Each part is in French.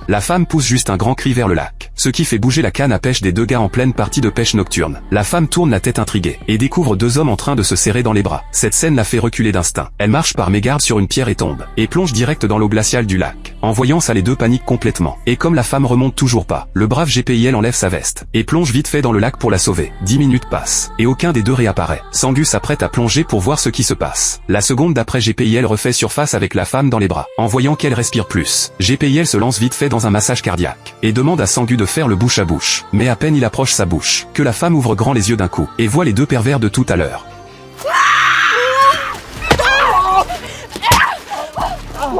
La femme pousse juste un grand cri vers le lac, ce qui fait bouger la canne à pêche des deux gars en pleine partie de pêche nocturne. La femme tourne la tête intriguée et découvre deux hommes en train de se serrer dans les bras. Cette scène la fait reculer d'instinct. Elle marche par mégarde sur une pierre et tombe, et plonge direct dans l'eau glaciale du lac. En voyant ça, les deux paniquent complètement. Et comme la femme remonte toujours pas, le brave GPIL enlève sa veste et plonge vite fait dans le lac pour la sauver. 10 minutes passent, et aucun des deux réapparaît. Sangu s'apprête à plonger pour voir ce qui se passe. La seconde d'après, GPIL refait surface avec la femme dans les bras. En voyant qu'elle respire plus, GPIL se lance vite fait dans un massage cardiaque, et demande à Sangu de faire le bouche à bouche. Mais à peine il approche sa bouche, que la femme ouvre grand les yeux d'un coup, et voit les deux pervers de tout à l'heure.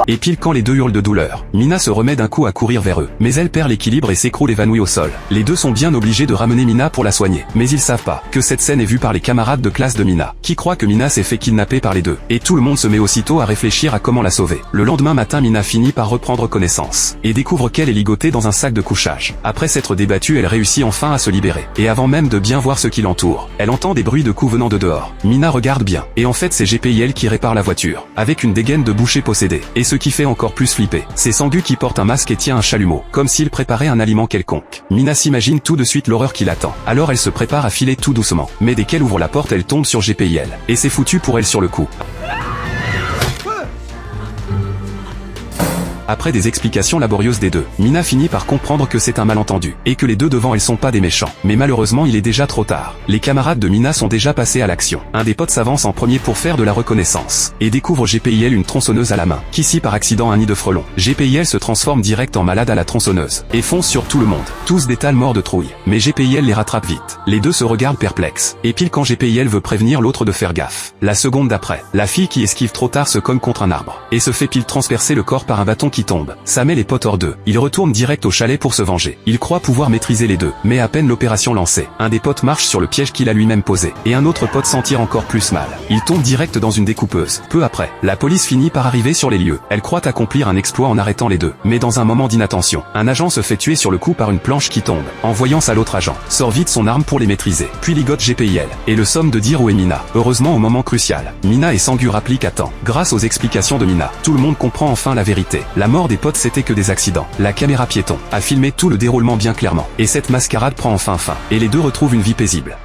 Et pile quand les deux hurlent de douleur, Mina se remet d'un coup à courir vers eux, mais elle perd l'équilibre et s'écroule évanouie au sol. Les deux sont bien obligés de ramener Mina pour la soigner, mais ils savent pas que cette scène est vue par les camarades de classe de Mina, qui croient que Mina s'est fait kidnapper par les deux, et tout le monde se met aussitôt à réfléchir à comment la sauver. Le lendemain matin, Mina finit par reprendre connaissance, et découvre qu'elle est ligotée dans un sac de couchage. Après s'être débattue, elle réussit enfin à se libérer, et avant même de bien voir ce qui l'entoure, elle entend des bruits de coups venant de dehors. Mina regarde bien, et en fait c'est GPIL qui répare la voiture, avec une dégaine de boucher possédée, et ce qui fait encore plus flipper, c'est Sangu qui porte un masque et tient un chalumeau, comme s'il préparait un aliment quelconque. Mina s'imagine tout de suite l'horreur qui l'attend, alors elle se prépare à filer tout doucement, mais dès qu'elle ouvre la porte, elle tombe sur GPIL, et c'est foutu pour elle sur le coup. Après des explications laborieuses des deux, Mina finit par comprendre que c'est un malentendu, et que les deux devant elle sont pas des méchants. Mais malheureusement il est déjà trop tard. Les camarades de Mina sont déjà passés à l'action. Un des potes s'avance en premier pour faire de la reconnaissance, et découvre GPIL une tronçonneuse à la main, qui scie par accident un nid de frelons. GPIL se transforme direct en malade à la tronçonneuse, et fonce sur tout le monde. Tous détalent morts de trouille, mais GPIL les rattrape vite. Les deux se regardent perplexes, et pile quand GPIL veut prévenir l'autre de faire gaffe. La seconde d'après, la fille qui esquive trop tard se cogne contre un arbre, et se fait pile transpercer le corps par un bâton qui tombe. Ça met les potes hors d'eux. Ils retournent direct au chalet pour se venger. Ils croient pouvoir maîtriser les deux, mais à peine l'opération lancée, un des potes marche sur le piège qu'il a lui-même posé, et un autre pote s'en tire encore plus mal. Il tombe direct dans une découpeuse. Peu après, la police finit par arriver sur les lieux. Elle croit accomplir un exploit en arrêtant les deux, mais dans un moment d'inattention, un agent se fait tuer sur le coup par une planche qui tombe. En voyant ça, l'autre agent sort vite son arme pour les maîtriser, puis ligote GPIL, et le somme de dire où est Mina. Heureusement au moment crucial, Mina et Sangu rappliquent à temps. Grâce aux explications de Mina, tout le monde comprend enfin la vérité. La mort des potes c'était que des accidents. La caméra piéton a filmé tout le déroulement bien clairement, et cette mascarade prend enfin fin, et les deux retrouvent une vie paisible.